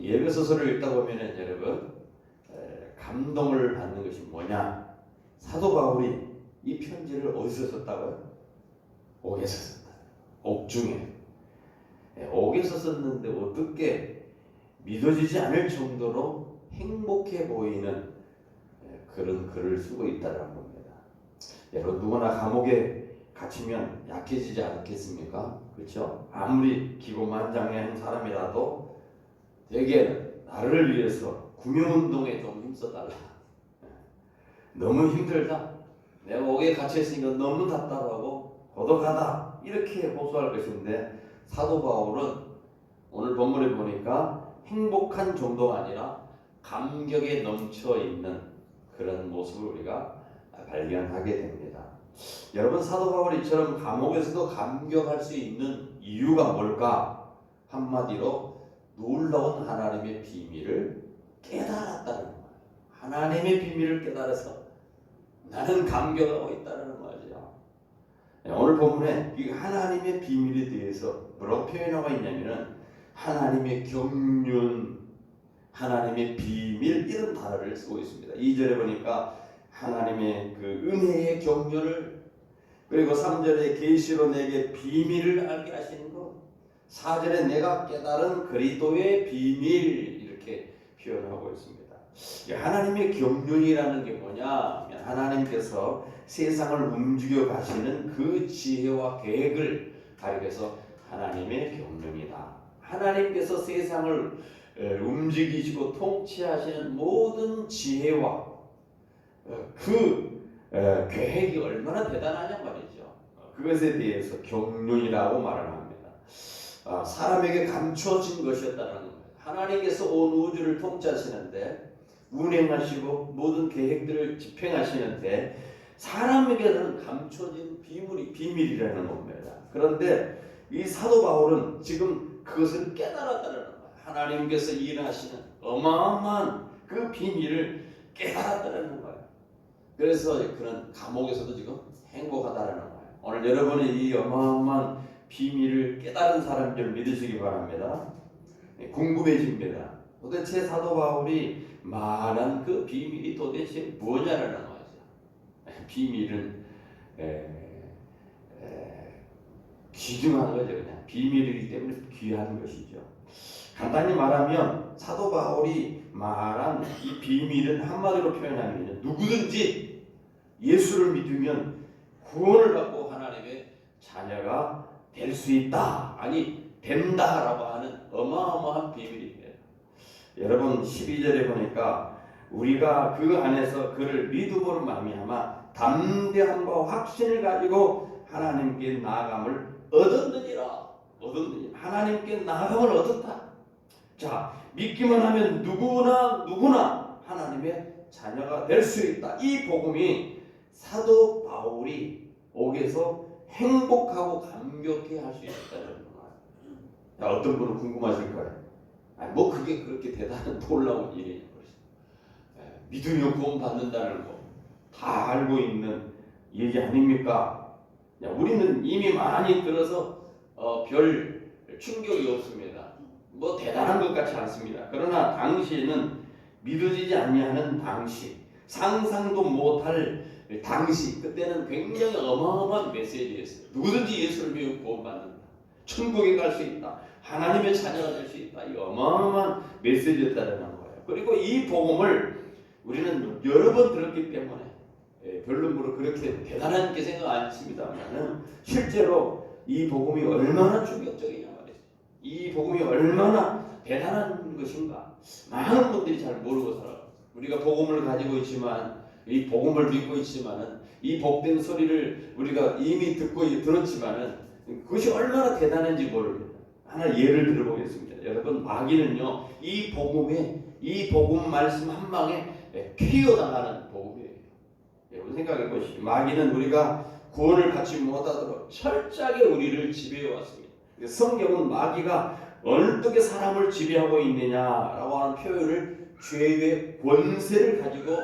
예배소설을 읽다 보면은 여러분 감동을 받는 것이 뭐냐? 사도 바울이 이 편지를 어디서 썼다고요? 옥에서 썼다. 옥중에. 옥에서 썼는데 어떻게 믿어지지 않을 정도로 행복해 보이는 그런 글을 쓰고 있다는 겁니다. 여러분 누구나 감옥에 갇히면 약해지지 않겠습니까? 그렇죠? 아무리 기고만장한 사람이라도 대개 나를 위해서 구명운동에 좀 힘써달라. 너무 힘들다. 내가 옥에 갇혀있으니까 너무 답답하고 고독하다. 이렇게 호소할 것인데 사도 바울은 오늘 본문에 보니까 행복한 정도가 아니라 감격에 넘쳐있는 그런 모습을 우리가 발견하게 됩니다. 여러분 사도 바울이 이처럼 감옥에서도 감격할 수 있는 이유가 뭘까? 한마디로 놀라운 하나님의 비밀을 깨달았다는 거예요. 하나님의 비밀을 깨달아서 나는 감격하고 있다는 거죠. 오늘 본문에 이 하나님의 비밀에 대해서 뭐라고 표현하고 있냐면은 하나님의 경륜, 하나님의 비밀 이런 단어를 쓰고 있습니다. 2절에 보니까 하나님의 그 은혜의 경륜을, 그리고 3절에 계시로 내게 비밀을 알게 하시는 것, 4절에 내가 깨달은 그리스도의 비밀 이렇게 표현하고 있습니다. 하나님의 경륜이라는 게 뭐냐? 하나님께서 세상을 움직여 가시는 그 지혜와 계획을 가리켜서 하나님의 경륜이다. 하나님께서 세상을 움직이시고 통치하시는 모든 지혜와 그 계획이 얼마나 대단하냐 말이죠. 그것에 대해서 경륜이라고 말을 합니다. 사람에게 감추어진 것이었다는 겁니다. 하나님께서 온 우주를 통치하시는데 운행하시고 모든 계획들을 집행하시는데 사람에게는 감춰진 비밀이라는 겁니다. 그런데 이 사도 바울은 지금 그것을 깨달았다는 거예요. 하나님께서 일하시는 어마어마한 그 비밀을 깨달았다는 거예요. 그래서 그런 감옥에서도 지금 행복하다는 거예요. 오늘 여러분의 이 어마어마한 비밀을 깨달은 사람인 줄 믿으시기 바랍니다. 궁금해집니다. 도대체 사도 바울이 말한 그 비밀이 도대체 뭐냐라는 거죠. 비밀은 귀중한 거죠. 그냥 비밀이기 때문에 귀한 것이죠. 간단히 말하면 사도 바울이 말한 이 비밀은 한마디로 표현하면 누구든지 예수를 믿으면 구원을 받고 하나님의 자녀가 될 수 있다, 아니 된다라고 하는 어마어마한 비밀입니다. 여러분 12절에 보니까 우리가 그 안에서 그를 믿음으로 말미암아 담대함과 확신을 가지고 하나님께 나아감을 얻었느니라. 하나님께 나아감을 얻었다. 자, 믿기만 하면 누구나 하나님의 자녀가 될 수 있다. 이 복음이 사도 바울이 옥에서 행복하고 감격해 할 수 있다는 거예요. 어떤 분은 궁금하실 거예요. 뭐 그게 그렇게 대단한 놀라운 일이냐. 믿으며 구원 받는다는 거 다 알고 있는 얘기 아닙니까? 우리는 이미 많이 들어서 별 충격이 없습니다. 뭐 대단한 것 같지 않습니다. 그러나 당시에는 믿어지지 아니하는 당시, 상상도 못할 당시, 그때는 굉장히 어마어마한 메시지였어요. 누구든지 예수를 믿고 구원받는다, 천국에 갈 수 있다, 하나님의 자녀가 될 수 있다. 이 어마어마한 메시지였다는 거예요. 그리고 이 복음을 우리는 여러 번 들었기 때문에 별로 그렇게 대단한 게 생각 안 했습니다만 실제로 이 복음이 얼마나 충격적이냐 말이죠. 이 복음이 얼마나 대단한 것인가 많은 분들이 잘 모르고 살아요. 우리가 복음을 가지고 있지만, 이 복음을 믿고 있지만은, 이 복된 소리를 우리가 이미 들었지만은 그것이 얼마나 대단한지 모릅니다. 하나 예를 들어보겠습니다. 여러분, 마귀는요, 이 복음 말씀 한 방에 퀴어당하는 복음이에요. 여러분 생각해 보시죠. 마귀는 우리가 구원을 갖지 못하도록 철저하게 우리를 지배해 왔습니다. 성경은 마귀가 어떻게 사람을 지배하고 있느냐라고 하는 표현을 죄의 권세를 가지고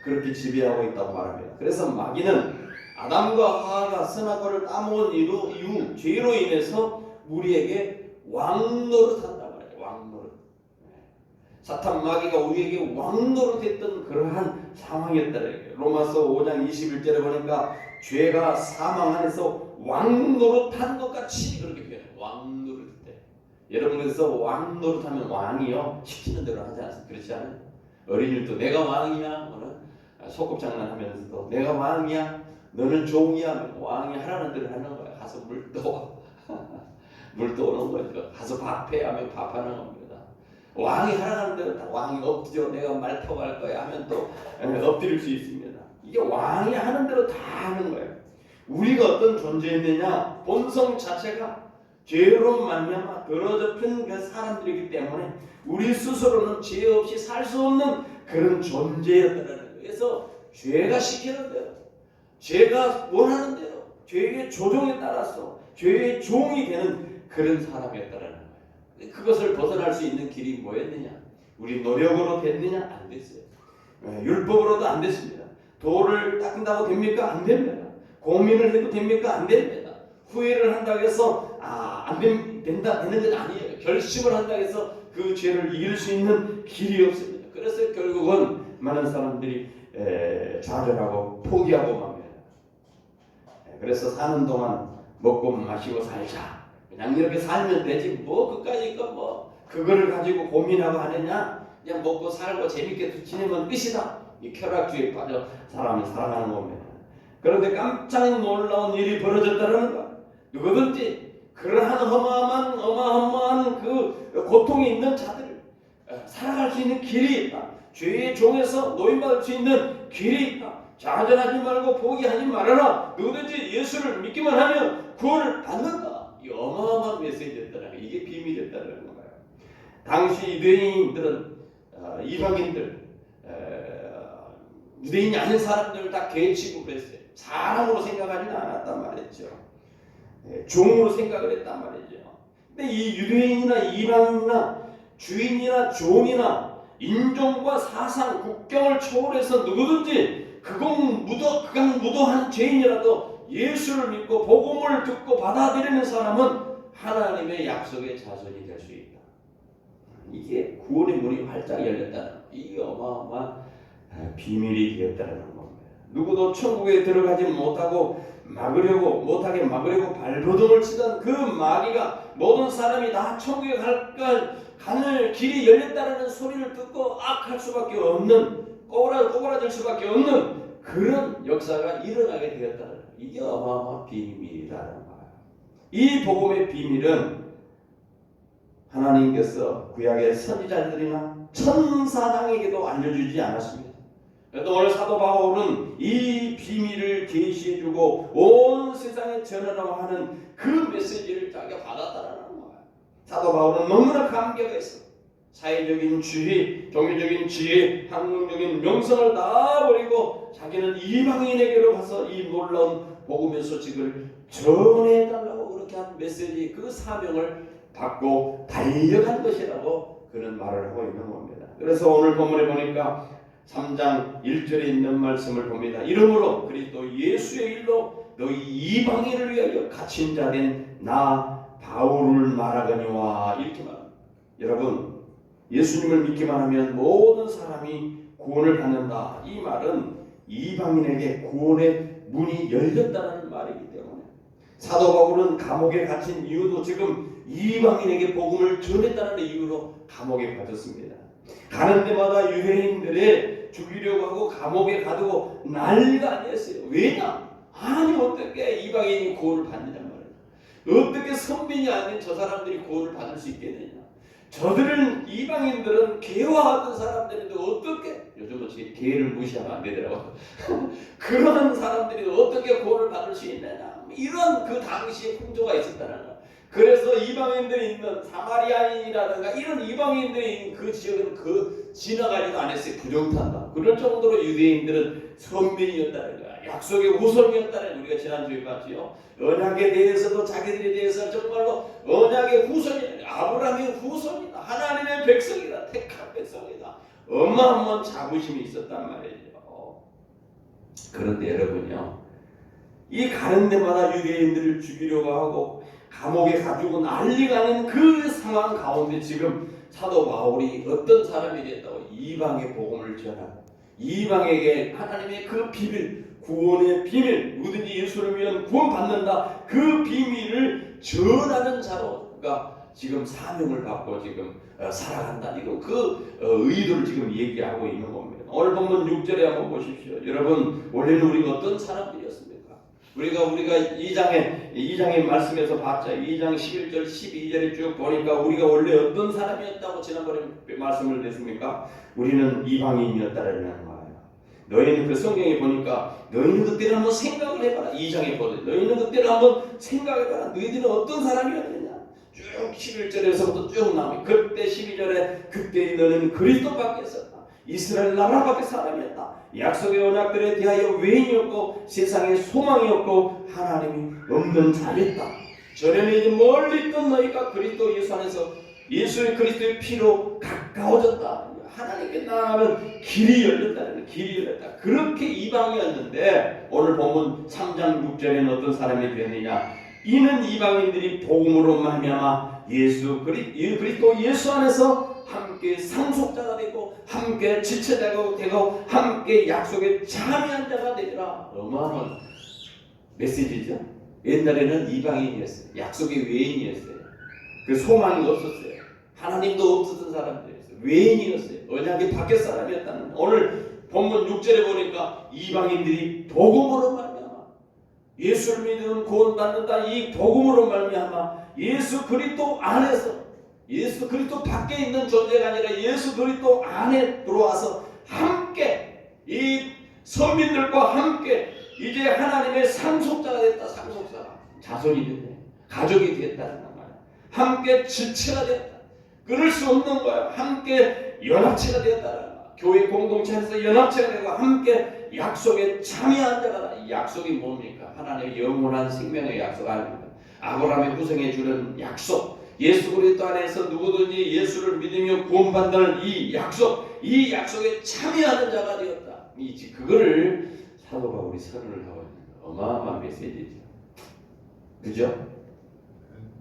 그렇게 지배하고 있다고 말합니다. 그래서 마귀는 아담과 하와가 선악과를 따먹은 이후 죄로 인해서 우리에게 왕노릇한단 말이에요. 왕노릇. 사탄 마귀가 우리에게 왕노릇했던 그러한 상황이었다는 거예요. 로마서 5장 21절에 보니까 죄가 사망 안에서 왕노릇한 것 같이 그렇게 표현해요. 왕노릇했대. 여러분 그래서 왕노릇하면 왕이요 시키는 대로 하지 않습니까? 그렇지 않아요? 어린이도 내가 왕이야 오늘 소꿉장난하면서도 내가 왕이야 너는 종이야 왕이 하라는 대로 하는 거야. 가서 물 떠와 물 떠오는 거죠. 가서 밥해 하면 밥하는 겁니다. 왕이 하라는 대로 다 왕이 엎드려 내가 말 타고 갈 거야 하면 또 엎드릴 수 있습니다. 이게 왕이 하는 대로 다 하는 거예요. 우리가 어떤 존재였느냐 본성 자체가 죄로 말미암아 더러워진 그 사람들이기 때문에 우리 스스로는 죄 없이 살 수 없는 그런 존재였다는 거예요. 그래서 죄가 시키는 대로 죄가 원하는 대로 죄의 조종에 따라서 죄의 종이 되는 그런 사람이었다는 거예요. 그것을 벗어날 수 있는 길이 뭐였느냐? 우리 노력으로 됐느냐? 안 됐어요. 율법으로도 안 됐습니다. 도를 닦는다고 됩니까? 안 됩니다. 고민을 해도 됩니까? 안 됩니다. 후회를 한다고 해서 안 된다 되는 건 아니에요. 결심을 한다고 해서 그 죄를 이길 수 있는 길이 없습니다. 그래서 결국은 많은 사람들이 좌절하고 포기하고 맙니다. 그래서 사는 동안 먹고 마시고 살자. 그냥 이렇게 살면 되지 뭐 그까짓 거 그거를 가지고 고민하고 하느냐. 그냥 먹고 살고 재밌게 지내면 끝이다. 이 쾌락주의에 빠져 사람이 살아가는 겁니다. 그런데 깜짝 놀라운 일이 벌어졌다는 거야. 누구든지 그러한 어마어마한 그 고통이 있는 자들 살아갈 수 있는 길이 있다. 죄의 종에서 노임받을 수 있는 길이 있다. 좌절하지 말고 포기하지 말아라. 누구든지 예수를 믿기만 하면 구원을 받는다. 이 어마어마한 메시지였다는 거예요. 이게 비밀이었다는 거예요. 당시 유대인들은 이방인들 유대인이 아닌 사람들을 다 개치고 그랬어요. 사람으로 생각하지는 않았단 말이죠. 종으로 생각을 했단 말이죠. 근데 이 유대인이나 이방인이나 주인이나 종이나 인종과 사상, 국경을 초월해서 누구든지 극악무도한 죄인이라도 예수를 믿고 복음을 듣고 받아들이는 사람은 하나님의 약속의 자손이 될 수 있다. 이게 구원의 문이 활짝 열렸다는 이 어마어마한 비밀이 되었다는 겁니다. 누구도 천국에 들어가지 못하게 막으려고 발버둥을 치던 그 마귀가 모든 사람이 다 천국에 가는 길이 열렸다는 소리를 듣고 악할 수밖에 없는 꼬그라들 수밖에 없는 그런 역사가 일어나게 되었다는 거예요. 이게 어마어마한 비밀이라는 거예요. 이 복음의 비밀은 하나님께서 구약의 선지자들이나 천사장에게도 알려주지 않았습니다. 그래도 오늘 사도 바울은 이 비밀을 계시해주고 온 세상에 전하라고 하는 그 메시지를 자기가 받았다는 거예요. 사도 바울은 너무나 감격했어. 사회적인 지위, 종교적인 지혜, 학문적인 명성을 다 버리고 자기는 이방인에게로 가서 이 놀라운 복음의 소식을 전해달라고 그렇게 한 메시지, 그 사명을 받고 달려간 것이라고 그런 말을 하고 있는 겁니다. 그래서 오늘 본문에 보니까 3장 1절에 있는 말씀을 봅니다. 이러므로 그리스도 예수의 일로 너희 이방인을 위하여 갇힌 자 된 나 바울을 말하거니와 이렇게 말합니다. 여러분 예수님을 믿기만 하면 모든 사람이 구원을 받는다. 이 말은 이방인에게 구원의 문이 열렸다는 말이기 때문에 사도 바울은 감옥에 갇힌 이유도 지금 이방인에게 복음을 전했다는 이유로 감옥에 갇혔습니다. 가는 데마다 유대인들의 죽이려고 하고 감옥에 가두고 난리가 아니었어요. 왜냐? 아니 어떻게 이방인이 구원을 받느냐 말이야. 어떻게 선민이 아닌 저 사람들이 구원을 받을 수 있겠느냐. 저들은 이방인들은 개와 같은 사람들인데 어떻게 요즘은 개를 무시하면 안 되더라고. 그런 사람들이 어떻게 구원을 받을 수 있느냐. 이런 그 당시에 풍조가 있었다는 거야. 그래서 이방인들이 있는 사마리아인이라든가 이런 이방인들이 있는 그 지역은 그 지나가지도 않았어요. 부정탄다. 그럴 정도로 유대인들은 선민이었다는 거야. 약속의 후손이었다는 우리가 지난주에 봤지요. 언약에 대해서도 자기들에 대해서 정말로 언약의 후손이다. 아브라함의 후손이다. 하나님의 백성이다. 택한 백성이다. 어마어마한 자부심이 있었단 말이죠. 그런데 여러분요, 이 가는 데마다 유대인들을 죽이려고 하고 감옥에 가두고 난리가 나는 그 상황 가운데 지금 사도 바울이 어떤 사람이 됐다고? 이방의 복음을 전하고 이방에게 하나님의 그 비밀, 구원의 비밀, 누구든지 예수를 믿으면 구원받는다, 그 비밀을 전하는 자로가 지금 사명을 받고 지금 살아간다. 이거 그 의도를 지금 얘기하고 있는 겁니다. 오늘 본문 6절에 한번 보십시오. 여러분, 원래는 우리가 어떤 사람들이었습니까? 우리가 2장의 말씀에서 봤죠. 2장 11절 12절에 쭉 보니까 우리가 원래 어떤 사람이었다고 지난번에 말씀을 드렸습니까? 우리는 이방인이었다라는 거예요. 너희는 그 성경에 보니까 너희는 그때를 한번 생각을 해봐라. 2장에 보세요. 너희는 그때를 한번 생각해봐라. 너희들은 어떤 사람이었느냐. 쭉 11절에서부터 쭉 나오면 그때 12절에 그때 너는 그리스도 밖에 있었다. 이스라엘 나라 밖에 사람이었다. 약속의 언약들에 대하여 외인이었고 세상에 소망이 없고 하나님이 없는 자였다. 전에는 이제 멀리 있던 너희가 그리스도 예수 안에서 예수의 그리스도의 피로 가까워졌다. 하나님께 나아가는 길이 열렸다. 길이 열렸다. 그렇게 이방이었는데 오늘 본문 3장 6절에는 어떤 사람이 되느냐. 이는 이방인들이 복음으로 말미암아 그리스도 예수 안에서 함께 상속자가 되고 함께 지체자가 되고 함께 약속에 참여한 자가 되리라. 어마어마한 메시지죠. 옛날에는 이방인이었어요. 약속의 외인이었어요. 그 소망이 없었어요. 하나님도 없었던 사람들이었어요. 외인이었어요. 언약의 밖에 사람이었다는. 오늘 본문 6절에 보니까 이방인들이 복음으로 말미암아 예수를 믿으면 구원받는다. 이 복음으로 말미암아 예수 그리스도 안에서, 예수 그리스도 밖에 있는 존재가 아니라 예수 그리스도 안에 들어와서 함께 이 선민들과 함께 이제 하나님의 상속자가 됐다. 상속자가 자손이 됐네. 가족이 됐다는 거야. 함께 지체가 됐다. 끊을 수 없는 거야. 함께 연합체가 됐다는 거야. 교회 공동체에서 연합체가 되고 함께 약속에 참여한 자가. 이 약속이 뭡니까? 하나님의 영원한 생명의 약속 아닙니까? 아브라함의 후손에 주는 약속. 예수 그리스도 안에서 누구든지 예수를 믿으며 구원받는 이 약속에 참여하는 자가 되었다. 그거를 사도 바울이 선언을 하고 있는 어마어마한 메시지죠. 그죠?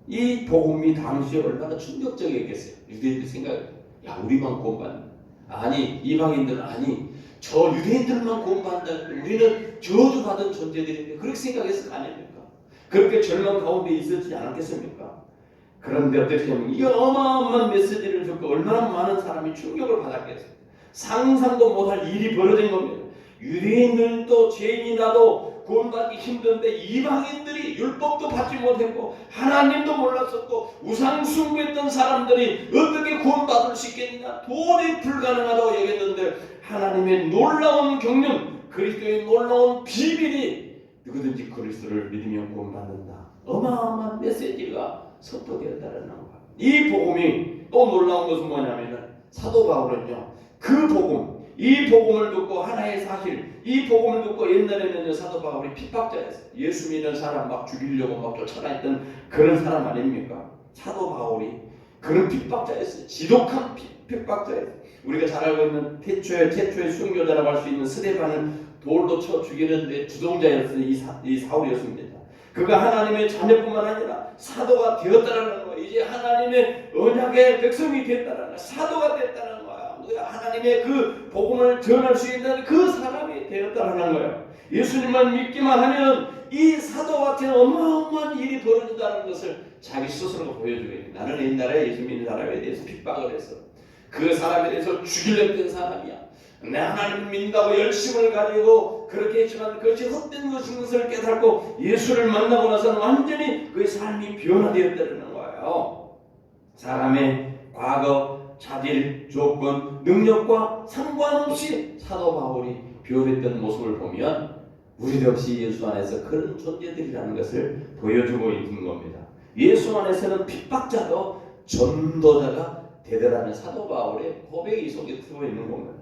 이 복음이 당시에 얼마나 충격적이었겠어요. 유대인들 생각해. 야, 우리만 구원받는. 아니, 이방인들은 아니, 저 유대인들만 구원받는다. 우리는 저주받은 존재들인데 그렇게 생각했을 거 아닙니까? 그렇게 절망 가운데 있었지 않았겠습니까? 그런데 어떻게 하면 이 어마어마한 메시지를 듣고 얼마나 많은 사람이 충격을 받았겠어요. 상상도 못할 일이 벌어진 겁니다. 유대인들도 죄인이라도 구원받기 힘든데 이방인들이 율법도 받지 못했고 하나님도 몰랐었고 우상 숭배했던 사람들이 어떻게 구원받을 수 있겠느냐. 도저히 불가능하다고 여겼는데 하나님의 놀라운 경륜, 그리스도의 놀라운 비밀이 누구든지 그리스도를 믿으면 구원받는다. 어마어마한 메시지가 선포되었다는 거예요. 이 복음이 또 놀라운 것은 뭐냐면은 사도 바울은요, 그 복음, 이 복음을 듣고 하나의 사실, 이 복음을 듣고 옛날에는 사도 바울이 핍박자였어요. 예수 믿는 사람 막 죽이려고 막 쫓아다녔던 그런 사람 아닙니까? 사도 바울이 그런 핍박자였어요. 지독한 핍박자였어요. 우리가 잘 알고 있는 최초의 순교자라고 할 수 있는 스데반을 돌로 쳐 죽이는데 주동자였어요. 이 사울이었습니다. 그가 하나님의 자녀뿐만 아니라 사도가 되었다는 거예요. 이제 하나님의 언약의 백성이 됐다는 거예요. 사도가 됐다는 거예요. 하나님의 그 복음을 전할 수 있는 그 사람이 되었다는 거예요. 예수님만 믿기만 하면 이 사도와 같은 어마어마한 일이 벌어진다는 것을 자기 스스로가 보여주고 있는. 나는 옛날에 예수 믿는 사람에 대해서 핍박을 했어. 그 사람에 대해서 죽이려고 했던 사람이야. 내 하나님을 믿는다고 열심을 가지고 그렇게 했지만 그것이 헛된 것을 깨닫고 예수를 만나고 나서는 완전히 그의 삶이 변화되었다는 거예요. 사람의 과거, 자질, 조건, 능력과 상관없이 사도 바울이 변했던 모습을 보면 우리도 역시 예수 안에서 그런 존재들이라는 것을 보여주고 있는 겁니다. 예수 안에서는 핍박자도 전도자가 되더라는 사도 바울의 고백이 속에 들어있는 겁니다.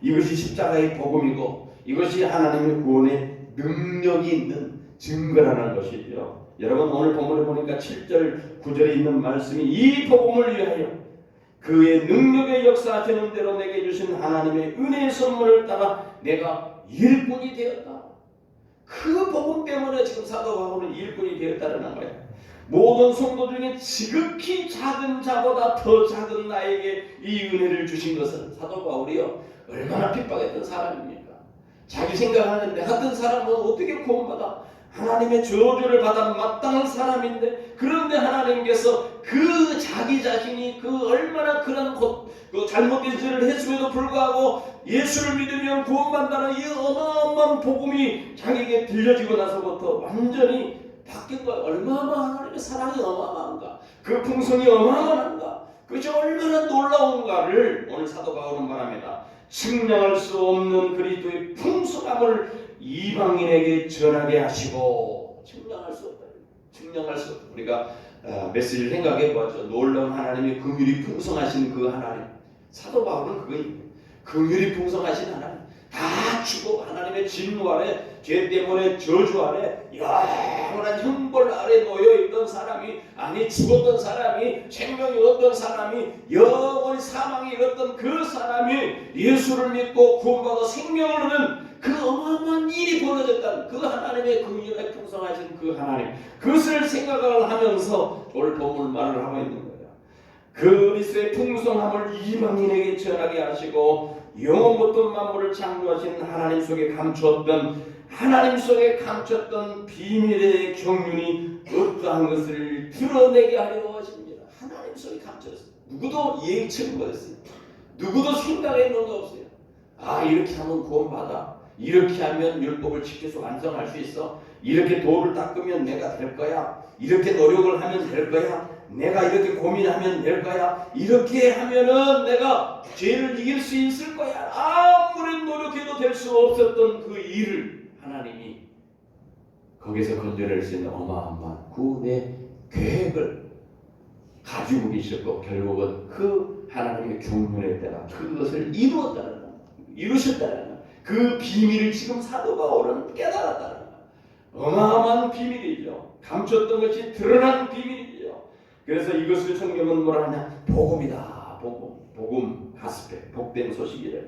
이것이 십자가의 복음이고 이것이 하나님의 구원의 능력이 있는 증거라는 것이죠. 여러분 오늘 본문에 보니까 7절 9절에 있는 말씀이 이 복음을 위하여 그의 능력의 역사하시는 대로 내게 주신 하나님의 은혜의 선물을 따라 내가 일꾼이 되었다. 그 복음 때문에 지금 사도 바울은 일꾼이 되었다는 거예요. 모든 성도 중에 지극히 작은 자보다 더 작은 나에게 이 은혜를 주신 것은 사도 바울이요 얼마나 핍박했던 사람입니까? 자기 생각하는데 하던 사람은 어떻게 구원받아? 하나님의 저주를 받아 마땅한 사람인데, 그런데 하나님께서 그 자기 자신이 그 얼마나 그 잘못된 죄를 했음에도 불구하고 예수를 믿으면 구원받는다는 이 어마어마한 복음이 자기에게 들려지고 나서부터 완전히 바뀐 거예요. 얼마나 하나님의 사랑이 어마어마한가, 그 풍성이 어마어마한가, 그것이 얼마나 놀라운가를 오늘 사도 바울은 말합니다. 측량할 수 없는 그리스도의 풍성함을 이방인에게 전하게 하시고, 측량할 수 없다. 측량할 수 없다. 우리가 메시지를 생각해 보았죠. 놀라운 하나님의 긍휼이 풍성하신 그 하나님. 사도 바울은 그거입니다. 긍휼이 풍성하신 하나님. 다 죽어 하나님의 진노 아래, 죄 때문에 저주 아래, 영원한 형벌 아래 놓여있던 사람이, 아니 죽었던 사람이, 생명이 없던 사람이, 영원히 사망에 이르렀던 그 사람이 예수를 믿고 구원받아 생명을 얻는 그 어마어마한 일이 벌어졌다는 그 하나님의 긍휼에 풍성하신 그 하나님, 그것을 생각을 하면서 오늘 본문 말을 하고 있는 거예요. 그리스도의 풍성함을 이방인에게 전하게 하시고, 영원부터 만물을 창조하신 하나님 속에 감췄던 비밀의 경륜이 어떠한 것을 드러내게 하려 하십니다. 하나님 속에 감췄어요. 누구도 예측 못했어요. 누구도 생각해놓은 거 없어요. 아, 이렇게 하면 구원받아, 이렇게 하면 율법을 지켜서 완성할 수 있어, 이렇게 돌을 닦으면 내가 될 거야, 이렇게 노력을 하면 될 거야, 내가 이렇게 고민하면 될 거야, 이렇게 하면은 내가 죄를 이길 수 있을 거야. 아무리 노력해도 될 수 없었던 그 일을 하나님이 거기서 건져낼 수 있는 어마어마한 구원의 계획을 가지고 계셨고, 결국은 그 하나님의 경륜에 따라 그것을 이루셨다는 그 비밀을 지금 사도 바울은 깨달았다는 거예요. 어마어마한 비밀이죠. 감췄던 것이 드러난 비밀이죠. 그래서 이것을 성경은 뭐라 하냐? 복음이다. 복음, 가스펠, 복된 소식이래.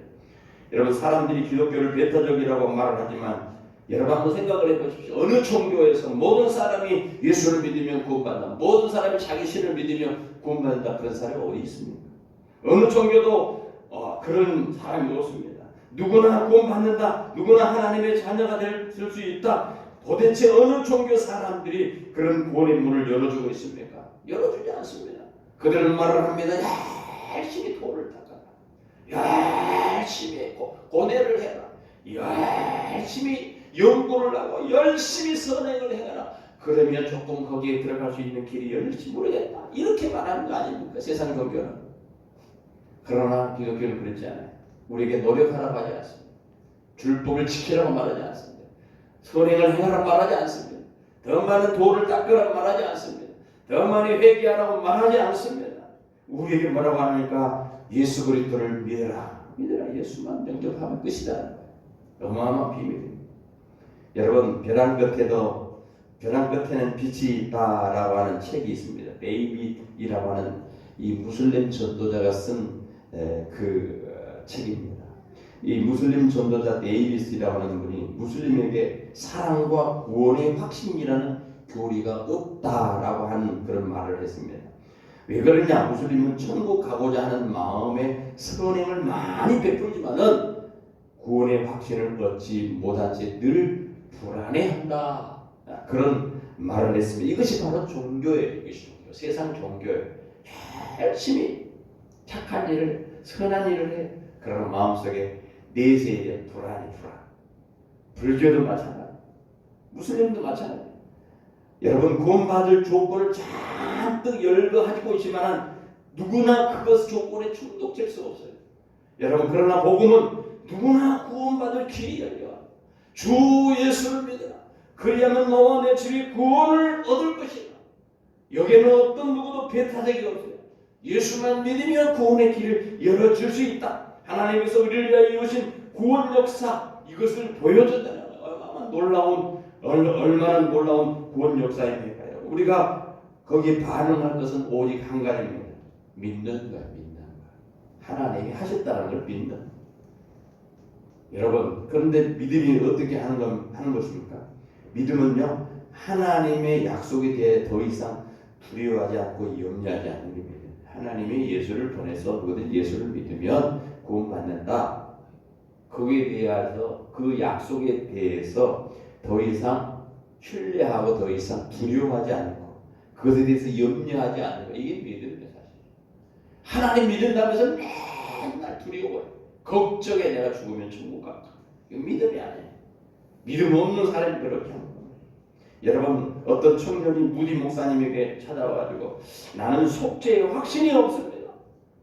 여러분, 사람들이 기독교를 배타적이라고 말을 하지만 여러분 한번 생각을 해보십시오. 어느 종교에서 모든 사람이 예수를 믿으면 구원받는다, 모든 사람이 자기 신을 믿으면 구원받는다, 그런 사람이 어디 있습니까? 어느 종교도 그런 사람이 없습니다. 누구나 구원받는다, 누구나 하나님의 자녀가 될 수 있다. 도대체 어느 종교 사람들이 그런 구원의 문을 열어주고 있습니까? 열어주지 않습니다. 그들은 말을 합니다. 열심히 돌을 닦아라, 열심히 고뇌를 해라, 열심히 연구를 하고 열심히 선행을 해라, 그러면 조금 거기에 들어갈 수 있는 길이 열릴지 모르겠다, 이렇게 말하는 거 아닙니까? 세상 종교는. 그러나 기독교는 그렇지 않아요. 우리에게 노력하라고 하지 않습니다. 율법을 지키라고 말하지 않습니다. 선행을 행하라고 말하지 않습니다. 더 많은 도를 닦으라고 말하지 않습니다. 더 많이 회개하라고 말하지 않습니다. 우리에게 뭐라고 하니까 예수 그리스도를 믿어라. 예수만 영접하면 끝이다. 어마어마한 비밀입니다. 여러분, 벼랑 끝에는 빛이 있다라고 하는 책이 있습니다. 데이빗이라고 하는 이 무슬림 전도자가 쓴 그 책입니다. 이 무슬림 전도자 데이빗이라고 하는 분이 무슬림에게 사랑과 구원의 확신이라는 교리가 없다라고 하는 그런 말을 했습니다. 왜 그러냐? 무슬림은 천국 가고자 하는 마음에 선행을 많이 베풀지만은 구원의 확신을 얻지 못한 채 늘 불안해한다, 그런 말을 했습니다. 이것이 바로 종교예요. 이것이 종교. 세상 종교예요. 열심히 착한 일을, 선한 일을 해. 그러나 마음속에 내세에 불안. 불교도 마찬가지, 무슬림도 마찬가지. 여러분, 구원받을 조건을 잔뜩 열거하고 있지만 누구나 그것 조건에 충족될 수 없어요. 여러분, 그러나 복음은 누구나 구원받을 길이 열려. 주 예수를 믿으라. 그리하면 너와 내 집이 구원을 얻을 것이다. 여기에는 어떤 누구도 배타적이 없어요. 예수만 믿으면 구원의 길을 열어줄 수 있다. 하나님께서 우리를 위하여 이루신 구원 역사, 이것을 보여줬다는 거예요. 얼마나 놀라운 구원 역사입니까? 우리가 거기에 반응할 것은 오직 한 가지입니다. 믿는 거야. 하나님이 하셨다는 걸 믿는. 여러분, 그런데 믿음이 어떻게 하는 것입니까? 믿음은요, 하나님의 약속에 대해 더 이상 두려워하지 않고 염려하지 않는 게 하나님이 예수를 보내서 누구든 예수를 믿으면 구원받는다. 거기에 대해서 그 약속에 대해서 더 이상 신뢰하고 더 이상 두려워하지 않고 그것에 대해서 염려하지 않는 거 이게 믿음이에요. 사실 하나님 믿는다면서 맨날 두려워요. 걱정에 내가 죽으면 천국 갈까. 이거 믿음이 아니에요. 믿음 없는 사람이 그렇게 하는 거예요. 여러분 어떤 청년이 무디 목사님에게 찾아와가지고 나는 속죄에 확신이 없습니다.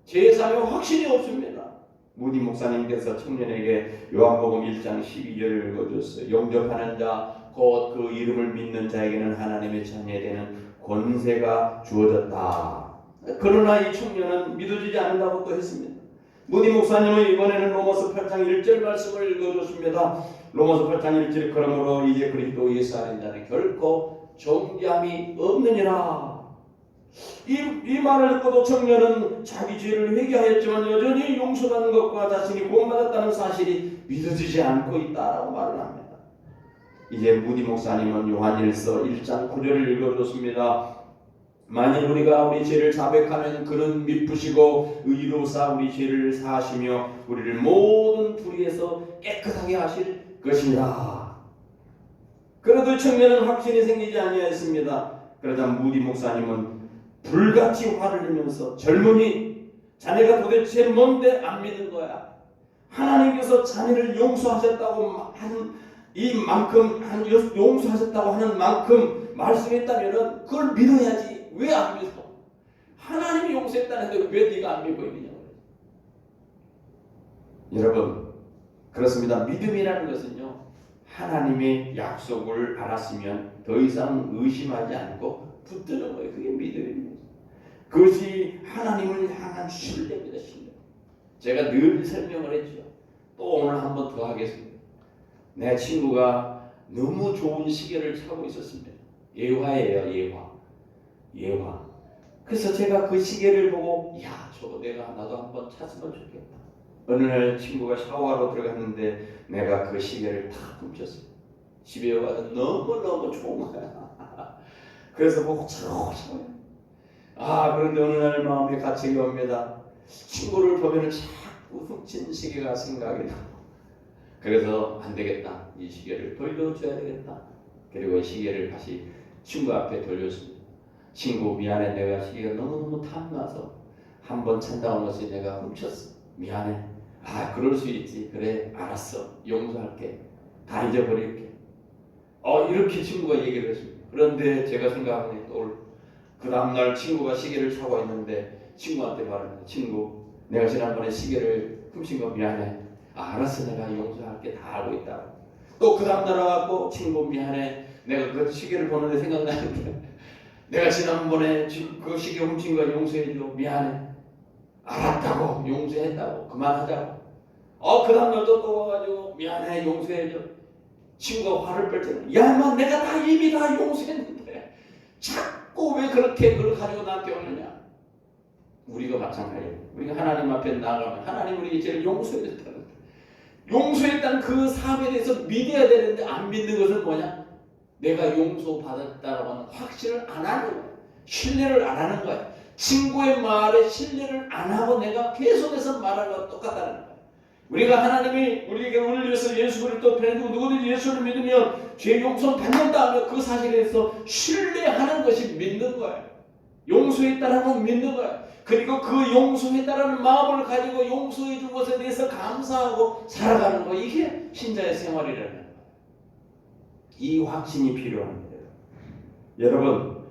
제사에 확신이 없습니다. 무디 목사님께서 청년에게 요한복음 1장 12절을 읽어줬어요. 영접하는 자 곧 그 이름을 믿는 자에게는 하나님의 자녀되는 권세가 주어졌다. 그러나 이 청년은 믿어지지 않는다고 또 했습니다. 무디 목사님은 이번에는 로마서 8장 1절 말씀을 읽어줬습니다. 로마서 8장 1절 그러므로 이제 그리스도 예수 안에 자는 결코 정죄함이 없느니라. 이 말을 듣고도 청년은 자기 죄를 회개하였지만 여전히 용서받는 것과 자신이 구원받았다는 사실이 믿어지지 않고 있다라고 말을 합니다. 이제 무디 목사님은 요한일서 1장 9절을 읽어줬습니다. 만일 우리가 우리 죄를 자백하면 그는 미쁘시고 의로사 우리 죄를 사하시며 우리를 모든 불의에서 깨끗하게 하실 것이니라. 그래도 청년은 확신이 생기지 아니하였습니다. 그러자 무디 목사님은 불같이 화를 내면서 젊은이 자네가 도대체 뭔데 안 믿는 거야? 하나님께서 자네를 용서하셨다고 한 이만큼 용서하셨다고 하는 만큼 말씀했다면은 그걸 믿어야지. 왜 안 믿어? 하나님이 용서했다는데 왜 네가 안 믿고 있느냐고. 여러분 그렇습니다. 믿음이라는 것은요 하나님의 약속을 알았으면 더 이상 의심하지 않고 붙드는 거예요. 그게 믿음입니다. 그것이 하나님을 향한 신뢰입니다. 신뢰. 제가 늘 설명을 했죠. 또 오늘 한 번 더 하겠습니다. 내 친구가 너무 좋은 시계를 차고 있었습니다. 예화예요. 예화. 그래서 제가 그 시계를 보고 야 저거 나도 한번 찼으면 좋겠다. 어느 날 친구가 샤워하러 들어갔는데 내가 그 시계를 다 훔쳤어요. 집에 와서 너무너무 좋은 거야. 그래서 보고 차고차고. 그런데 어느 날 마음에 갇히게 옵니다. 친구를 보면 자꾸 훔친 시계가 생각이 나고. 그래서 안 되겠다. 이 시계를 돌려줘야 되겠다. 그리고 이 시계를 다시 친구 앞에 돌렸습니다. 친구 미안해. 내가 시계가 너무너무 탐나서 한번 찬다는 것이 내가 훔쳤어. 미안해. 그럴 수 있지. 그래 알았어. 용서할게. 다 잊어버릴게. 이렇게 친구가 얘기를 했습니다. 그런데 제가 생각하는 그 다음날 친구가 시계를 차고 있는데 친구한테 말합니다. 친구 내가 지난번에 시계를 훔친 거 미안해. 알았어. 내가 용서할게. 다 알고 있다고. 또 그 다음날 와갖고 친구 미안해. 내가 그 시계를 보는데 생각나는데 내가 지난번에 그 시계 훔친 거 용서해줘. 미안해. 알았다고. 용서했다고. 그만하자고. 그 다음날 또 와가지고 미안해. 용서해줘. 친구가 화를 뺄 때는 야 인마 내가 이미 다 용서했는데 자꾸 왜 그렇게 그걸 가지고 나한테 오느냐. 우리가 마찬가지예요. 우리가 하나님 앞에 나가면 하나님 우리 죄를 용서해줬다는데 용서했다는 그 사업에 대해서 믿어야 되는데 안 믿는 것은 뭐냐? 내가 용서받았다라고 하는 확신을 안 하는 거야. 신뢰를 안 하는 거야. 친구의 말에 신뢰를 안 하고 내가 계속해서 말하는 거와 똑같다는 거야. 우리가 하나님이 우리에게 우리를 위해서 예수 그리스도 보내주고 누구든지 예수를 믿으면 죄 용서 받는다 하면 그 사실에 대해서 신뢰하는 것이 믿는 거예요. 용서했다라는 믿는 거예요. 그리고 그 용서했다라는 마음을 가지고 용서해 준 것에 대해서 감사하고 살아가는 거. 이게 신자의 생활이라는 거예요. 이 확신이 필요합니다. 여러분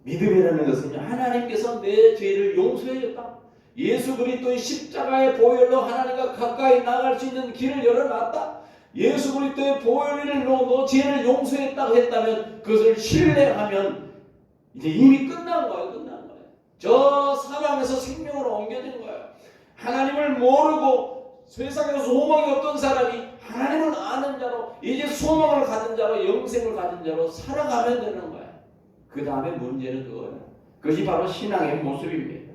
믿음이라는 것은 하나님께서 내 죄를 용서해 줬다. 예수 그리스도의 십자가의 보혈로 하나님과 가까이 나갈 수 있는 길을 열어놨다. 예수 그리스도의 보혈을 너 죄를 용서했다고 했다면 그것을 신뢰하면 이제 이미 끝난 거예요. 저 사망에서 생명으로 옮겨진 거예요. 하나님을 모르고 세상에서 소망이 없던 사람이 하나님을 아는 자로 이제 소망을 가진 자로 영생을 가진 자로 살아가면 되는 거예요. 그 다음에 문제는 그거예요. 그것이 바로 신앙의 모습입니다.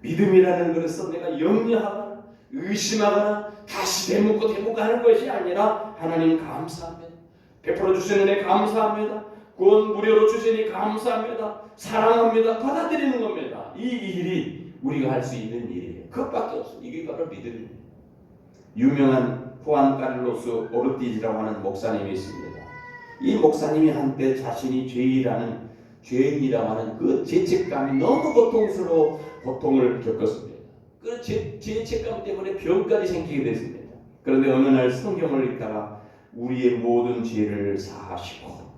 믿음이라는 것은 내가 염려하거나 의심하거나 다시 되묻고 하는 것이 아니라 하나님 감사합니다. 베풀어 주시는 데 감사합니다. 구원 무료로 주시니 감사합니다. 사랑합니다. 받아들이는 겁니다. 이 일이 우리가 할 수 있는 일이에요. 그것밖에 없어요. 이게 바로 믿음입니다. 유명한 후안 카를로스 오르티즈라고 하는 목사님이 있습니다. 이 목사님이 한때 자신이 죄인이라고 하는 그 죄책감이 너무 고통스러워 고통을 겪었습니다. 그 죄책감 때문에 병까지 생기게 됐습니다. 그런데 어느 날 성경을 읽다가 우리의 모든 죄를 사하시고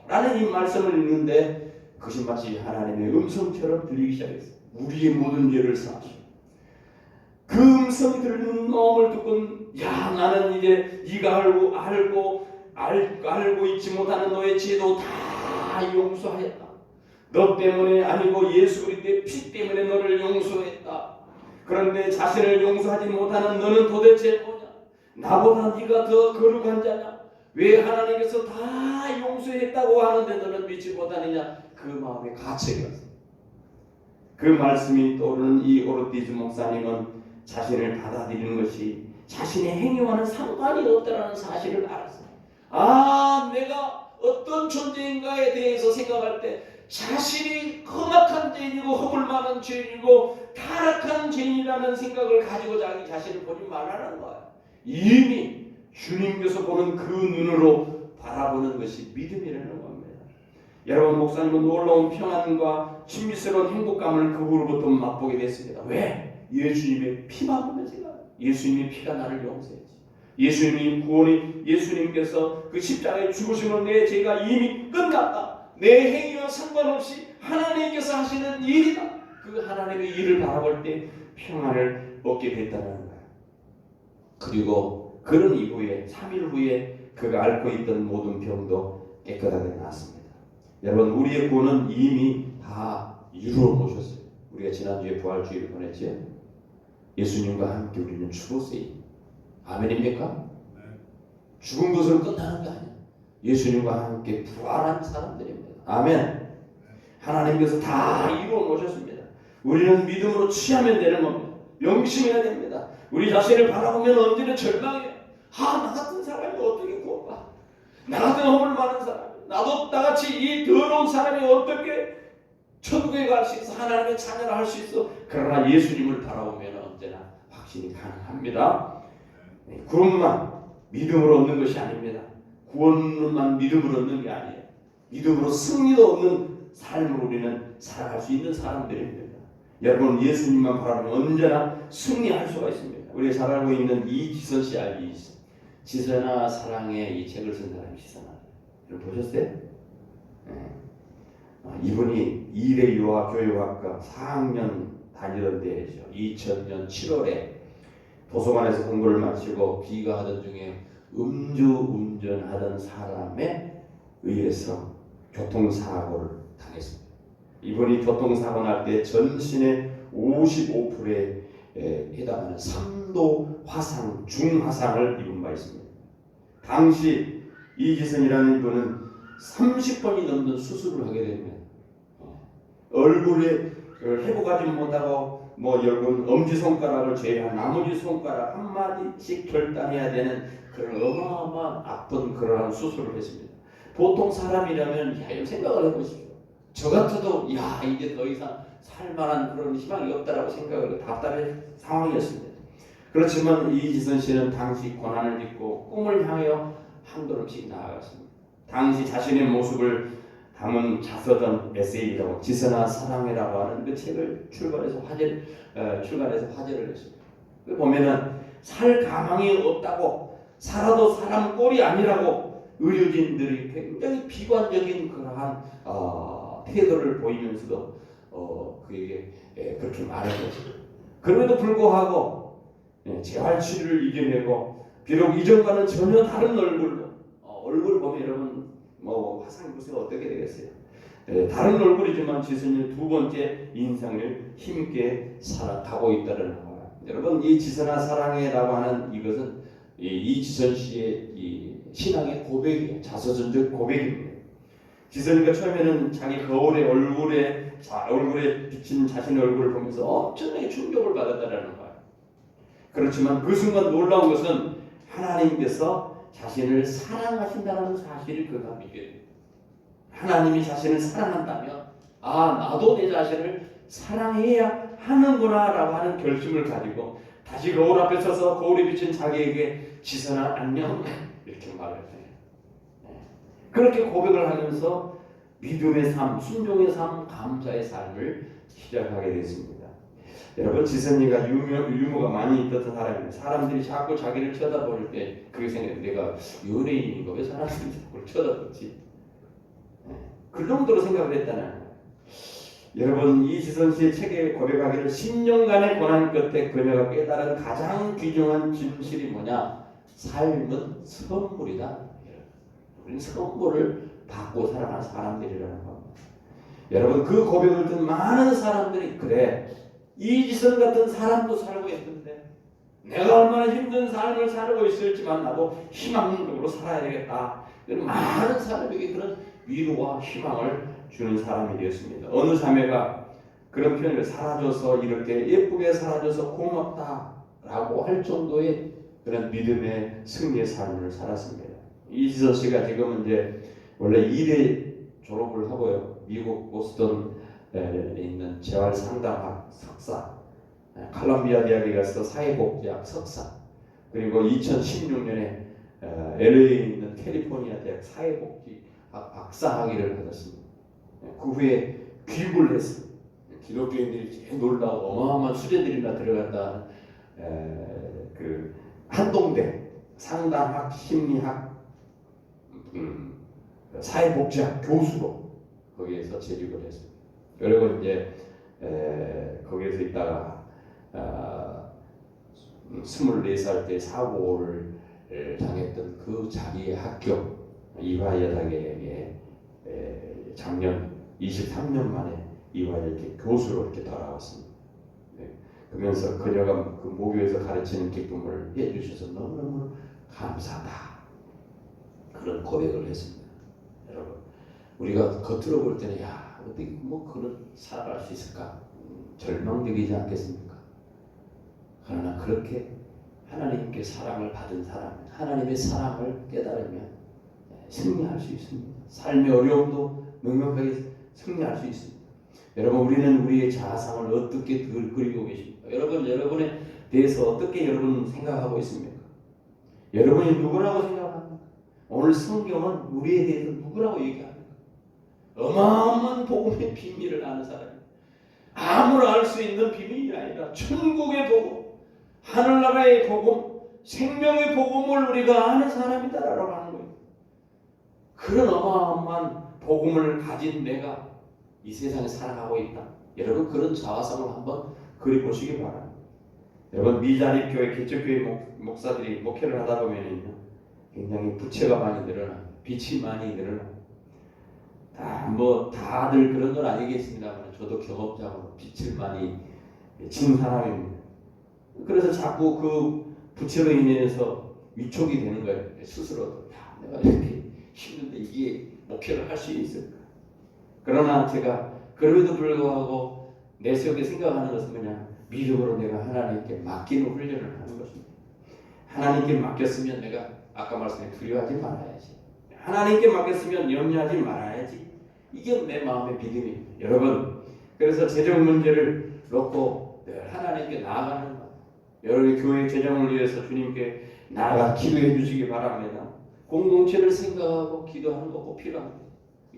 라는 이 말씀을 읽는데 그것이 마치 하나님의 음성처럼 들리기 시작했어요. 우리의 모든 죄를 사하시고. 그 음성이 들리는 마음을 듣고 야 나는 이제 네가 알고 있지 못하는 너의 죄도 다 용서하였다. 너 때문에 아니고 예수 그리스도의 피 때문에 너를 용서했다. 그런데 자신을 용서하지 못하는 너는 도대체 뭐냐? 나보다 네가 더 거룩한 자냐? 왜 하나님께서 다 용서했다고 하는데 너는 믿지 못하느냐? 그 마음에 가책이 왔습니다. 그 말씀이 떠오르는 이 오르티즈 목사님은 자신을 받아들이는 것이 자신의 행위와는 상관이 없다는 사실을 알았어요. 내가 어떤 존재인가에 대해서 생각할 때 자신이 험악한 죄인이고 허물 많은 죄인이고 타락한 죄인이라는 생각을 가지고 자기 자신을 보지 말라는 거예요. 이미 주님께서 보는 그 눈으로 바라보는 것이 믿음이라는 겁니다. 여러분, 목사님은 놀라운 평안과 친밀스러운 행복감을 그 후로부터 맛보게 됐습니다. 왜? 예수님의 피만 보면서 예수님의 피가 나를 용서했지. 예수님께서 그 십자가에 죽으심으로 내 죄가 이미 끝났다. 내 행위와 상관없이 하나님께서 하시는 일이다. 그 하나님의 일을 바라볼 때 평안을 얻게 됐다는 거예요. 그리고 그런 이후에 3일 후에 그가 앓고 있던 모든 병도 깨끗하게 나았습니다. 여러분, 우리의 구원은 이미 다 이루어 놓으셨어요. 우리가 지난주에 부활주의를 보냈죠. 예수님과 함께 우리는 죽었어요. 아멘입니까? 네. 죽은 것으로 끝나는 게 아니에요. 예수님과 함께 부활한 사람들입니다. 아멘. 하나님께서 다 이루어 놓으셨습니다. 우리는 믿음으로 취하면 되는 겁니다. 명심해야 됩니다. 우리 자신을 바라보면 언제나 절망해요. 나 같은 사람이 어떻게 구원받아? 나 같은 허물 많은 사람, 나도 나같이 이 더러운 사람이 어떻게 천국에 갈 수 있어? 하나님의 자녀를 할 수 있어? 그러나 예수님을 바라보면 언제나 확신이 가능합니다. 구원만 믿음으로 얻는 것이 아닙니다. 구원만 믿음으로 얻는 게 아니에요. 믿음으로 승리도 얻는 삶을 우리는 살아갈 수 있는 사람들입니다. 여러분, 예수님만 바라보면 언제나 승리할 수가 있습니다. 우리가 잘 알고 있는 이지선 씨 알지? 지선아 사랑의 이 책을 쓴 사람이 지선아. 여러분 보셨어요? 이분이 이대 유아 교육학과 4학년 다니던 때죠. 2000년 7월에 도서관에서 공부를 마치고 귀가하던 중에 음주운전하던 사람에 의해서 교통사고를 당했습니다. 이분이 교통사고 날 때 전신의 55%에 해당하는 3도 화상, 중화상을 입은 바 있습니다. 당시 이지선이라는 분은 30번이 넘는 수술을 하게 됩니다. 얼굴에 회복하지 못하고 여러분 엄지손가락을 제외한 나머지 손가락 한마디씩 결단해야 되는 그런 어마어마한 아픈 그러한 수술을 했습니다. 보통 사람이라면 생각을 해보십시오. 저 같아도 이제 더 이상 살만한 그런 희망이 없다라고 생각을 답답한 상황이었습니다. 그렇지만 이지선 씨는 당시 고난을 딛고 꿈을 향하여 한 걸음씩 나아갔습니다. 당시 자신의 모습을 담은 자서전 에세이라고 지선아 사랑해라고 하는 그 책을 출간해서 화제를 했습니다. 보면은 살 가망이 없다고, 살아도 사람 꼴이 아니라고 의료진들이 굉장히 비관적인 그러한 태도를 보이면서도 그에게 그렇게 말했습니다. 그럼에도 불구하고 재활 치료를 이겨내고 비록 이전과는 전혀 다른 얼굴로 얼굴 보면 여러분 화상 입으세요. 어떻게 되겠어요? 다른 얼굴이지만 지선이는 두 번째 인생을 힘있게 살아가고 있다는 거예요. 여러분, 이 지선아 사랑해라고 하는 이것은 이지선 씨의 이 신앙의 고백이에요. 자서전적 고백입니다. 지선이가 처음에는 자기 거울의 얼굴에 비친 자신의 얼굴을 보면서 엄청나게 충격을 받았다는 거예요. 그렇지만 그 순간 놀라운 것은 하나님께서 자신을 사랑하신다는 사실을 그가 믿게 됩니다. 하나님이 자신을 사랑한다면 나도 내 자신을 사랑해야 하는구나 라고 하는 결심을 가지고 다시 거울 앞에 서서 거울에 비친 자기에게 지선아 안녕 이렇게 말을 해요. 그렇게 고백을 하면서 믿음의 삶, 순종의 삶, 감사의 삶을 시작하게 됐습니다. 여러분, 지선이가 유머가 많이 있던 사람입니다. 사람들이 자꾸 자기를 쳐다볼 때 그게 생각해요. 내가 연예인인가 왜 사람들이 자꾸 쳐다보지? 그 정도로 생각을 했다는 거예요. 여러분, 이지선 씨의 책에 고백하기를 10년간의 고난 끝에 그녀가 깨달은 가장 귀중한 진실이 뭐냐? 삶은 선물이다. 우리는 선물을 받고 살아가는 사람들이라는 겁니다. 여러분, 그 고백을 듣는 많은 사람들이 그래, 이지선 같은 사람도 살고 있는데 내가 얼마나 힘든 삶을 살고 있을지만 나도 희망적으로 살아야 되겠다. 많은 사람에게 그런 위로와 희망을 주는 사람이 되었습니다. 어느 자매가 그런 표현을 사라져서 이렇게 예쁘게 사라져서 고맙다라고 할 정도의 그런 믿음의 승리의 삶을 살았습니다. 이지선 씨가 지금은 이제 원래 이대 졸업을 하고요. 미국 보스턴에 있는 재활상담학 석사, 칼럼비아 대학에 가서 사회복지학 석사, 그리고 2016년에 LA에 있는 캘리포니아 대학 사회복지학 박사학위를 받았습니다. 그 후에 귀국을 했습니다. 기독교인들이 제일 놀라고 어마어마한 수제들이나 들어갔다는 그 한동대 상담학, 심리학, 사회복지학 교수로 거기에서 재직을 했습니다. 그리고 이제 거기에서 있다가 24살 때 사고를 당했던 그 자기의 학교 이화여대에 작년 23년 만에 이화여대 교수로 이렇게 돌아왔습니다. 그러면서 그녀가 그 모교에서 가르치는 기쁨을 해주셔서 너무너무 감사하다. 그런 고백을 했습니다. 여러분, 우리가 겉으로 볼 때는 어떻게 뭐 그런 살아갈 수 있을까? 절망적이지 않겠습니까? 그러나 그렇게 하나님께 사랑을 받은 사람, 하나님의 사랑을 깨달으면 승리할 수 있습니다. 삶의 어려움도 넉넉하게 승리할 수 있습니다. 여러분, 우리는 우리의 자아상을 어떻게 그리고 계십니까? 여러분, 여러분에 대해서 어떻게 여러분 생각하고 있습니까? 여러분이 누구라고 생각합니까? 오늘 성경은 우리에 대해서 누구라고 얘기합니까? 어마어마한 복음의 비밀을 아는 사람입니다. 아무나 알 수 있는 비밀이 아니라 천국의 복음, 하늘나라의 복음, 생명의 복음을 우리가 아는 사람이다라고 하는 거예요. 그런 어마어마한 복음을 가진 내가 이 세상에 살아가고 있다. 여러분, 그런 자화상을 한번 그려보시기 바랍니다. 여러분, 미자립교회 개척교회 목사들이 목회를 하다 보면은요, 굉장히 부채가 많이 늘어납니다. 빚이 많이 늘어납니다. 다들 그런 건 아니겠습니다만 저도 경험자로 빚을 많이 진 사람입니다. 그래서 자꾸 그 부채로 인해서 위축이 되는 거예요. 스스로도 내가 이렇게 힘든데 이게 목회를 할 수 있을까? 그러나 제가 그럼에도 불구하고 내 속에 생각하는 것은 그냥 믿음으로 내가 하나님께 맡기는 훈련을 하는 것입니다. 하나님께 맡겼으면 내가 아까 말씀에 두려워하지 말아야지. 하나님께 맡겼으면 염려하지 말아야지. 이게 내 마음의 믿음입니다. 여러분, 그래서 재정 문제를 놓고 늘 하나님께 나아가는 것. 여러분의 교회 재정을 위해서 주님께 나아가 기도해 주시기 바랍니다. 공동체를 생각하고 기도하는 거 꼭 필요합니다.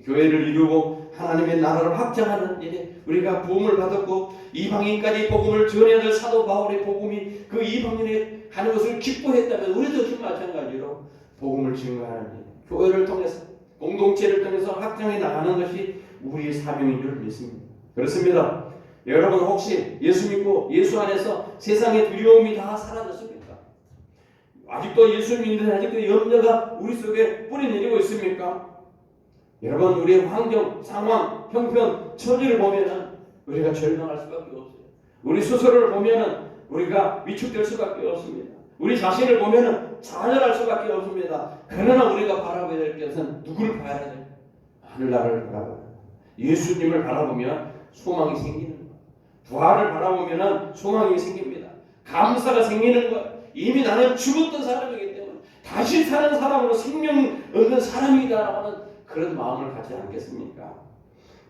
교회를 이루고 하나님의 나라를 확장하는 일에 우리가 부흥을 받았고 이방인까지 복음을 전해야 될 사도 바울의 복음이 그 이방인에 가는 것을 기뻐했다면 우리도 마찬가지로 복음을 증거하는 일, 교회를 통해서 공동체를 통해서 확장해 나가는 것이 우리의 사명인 줄 믿습니다. 그렇습니다. 여러분, 혹시 예수 믿고 예수 안에서 세상의 두려움이 다 사라졌습니까? 아직도 예수 믿는 아직도 염려가 우리 속에 뿌리내리고 있습니까? 여러분, 우리의 환경, 상황, 형편, 처지를 보면은 우리가 절망할 수밖에 없어요. 우리 스스로를 보면은 우리가 위축될 수밖에 없습니다. 우리 자신을 보면은 좌절할 수밖에 없습니다. 그러나 우리가 바라봐야 될 것은 누구를 봐야 돼요? 하늘나라를 바라봐야 돼요. 예수님을 바라보면 소망이 생기는 거예요. 부활을 바라보면 소망이 생깁니다. 감사가 생기는 거예요. 이미 나는 죽었던 사람이기 때문에 다시 사는 사람으로 생명 얻는 사람이다라고 하는 그런 마음을 갖지 않겠습니까?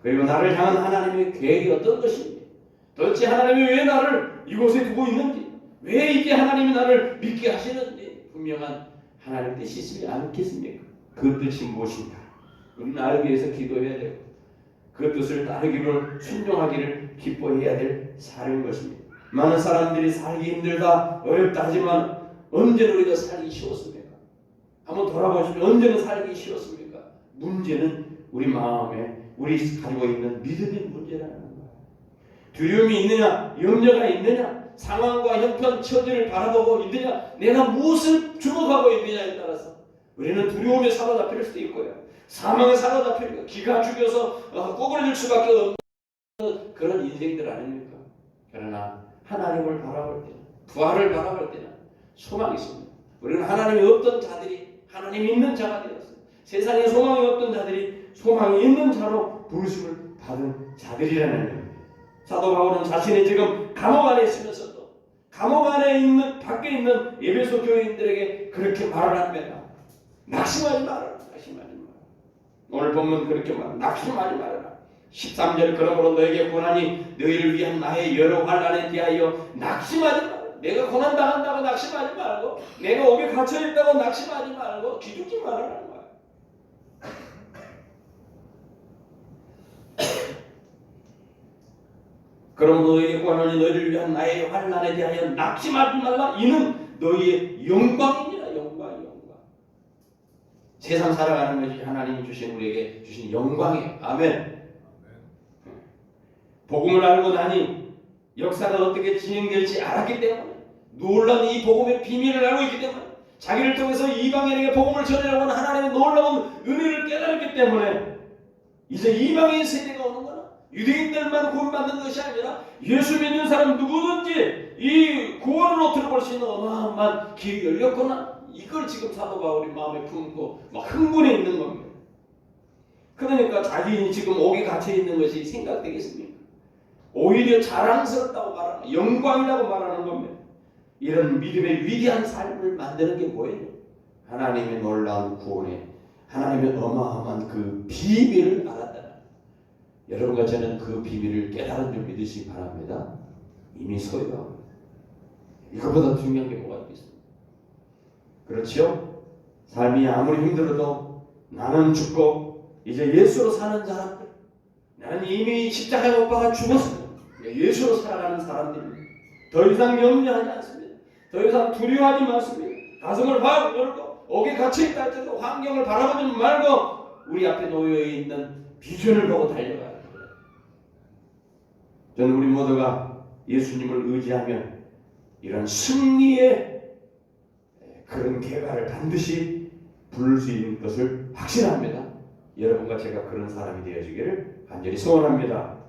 그리고 나를 향한 하나님의 계획이 어떤 것인지, 도대체 하나님이 왜 나를 이곳에 두고 있는지, 왜 이게 하나님이 나를 믿게 하시는지 분명한 하나님 뜻이 있지 않겠습니까? 그 뜻이 무엇인가? 우리는 알기 위해서 기도해야 되고 그 뜻을 따르기를 순종하기를 기뻐해야 될 삶인 것입니다. 많은 사람들이 살기 힘들다, 어렵다 하지만 언제는 우리가 살기 쉬웠습니까? 한번 돌아보시면 언제는 살기 쉬웠습니까? 문제는 우리 마음에 우리 가지고 있는 믿음의 문제라는 거예요. 두려움이 있느냐, 염려가 있느냐, 상황과 형편, 처지를 바라보고 있느냐, 내가 무엇을 주목하고 있느냐에 따라서 우리는 두려움에 사로잡힐 수도 있고요, 사망에 사로잡힐 거예요. 기가 죽여서 꼬부러질 수밖에 없는 그런 인생들 아닙니까? 그러나 하나님을 바라볼 때는, 부활을 바라볼 때는 소망이 있습니다. 우리는 하나님이 없던 자들이 하나님이 있는 자가 되었어요. 세상에 소망이 없던 자들이 소망이 있는 자로 부르심을 받은 자들이라는 겁니다. 사도 바울은 자신이 지금 감옥 안에 있으면서도 감옥 안에 있는, 밖에 있는 에베소 교인들에게 그렇게 말을 합니다. 낙심하지 말아라. 낙심하지 마라. 오늘 보면 그렇게 말합니다. 낙심하지 말아라. 13절, 그러므로 너에게 고난이 너희를 위한 나의 여러 환난에 대하여 낙심하지 마라. 내가 고난당한다고 낙심하지 말고, 내가 옥에 갇혀있다고 낙심하지 말고 기죽지 말아라는 거야. 그럼 너희에게 고난이 너희를 위한 나의 환난에 대하여 낙심하지 말라. 이는 너희의 영광이니라. 영광. 세상 살아가는 것이 하나님이 주신, 우리에게 주신 영광이에요. 아멘. 복음을 알고 나니 역사가 어떻게 진행될지 알았기 때문에, 놀라운 이 복음의 비밀을 알고 있기 때문에, 자기를 통해서 이방인에게 복음을 전하려고 하는 하나님의 놀라운 은혜를 깨달았기 때문에 이제 이방인 세대가 오는 거나 유대인들만 구원받는 것이 아니라 예수 믿는 사람 누구든지 이 구원을 얻어 볼 수 있는 어마어마한 길이 열렸구나, 이걸 지금 사도 바울이 마음에 품고 막 흥분해 있는 겁니다. 그러니까 자기는 지금 옥에 갇혀 있는 것이 생각되겠습니까? 오히려 자랑스럽다고 말하는, 영광이라고 말하는 겁니다. 이런 믿음의 위대한 삶을 만드는 게 뭐예요? 하나님의 놀라운 구원에, 하나님의 어마어마한 그 비밀을 알았다. 여러분과 저는 그 비밀을 깨달은 줄 믿으시기 바랍니다. 이미 소유하고 이것보다 중요한 게 뭐가 있겠습니까? 그렇죠? 삶이 아무리 힘들어도 나는 죽고 이제 예수로 사는 사람들, 나는 이미 십자가에 못 박아 죽었습니다. 예수로 살아가는 사람들입니다. 더 이상 염려하지 않습니다. 더 이상 두려워하지 않습니다. 가슴을 확 열고 옥에 갇혀있다 할지라도 환경을 바라보지 말고 우리 앞에 놓여있는 비전을 보고 달려가야 합니다. 저는 우리 모두가 예수님을 의지하면 이런 승리의 그런 결과를 반드시 부를 수 있는 것을 확신합니다. 여러분과 제가 그런 사람이 되어주기를 간절히 소원합니다.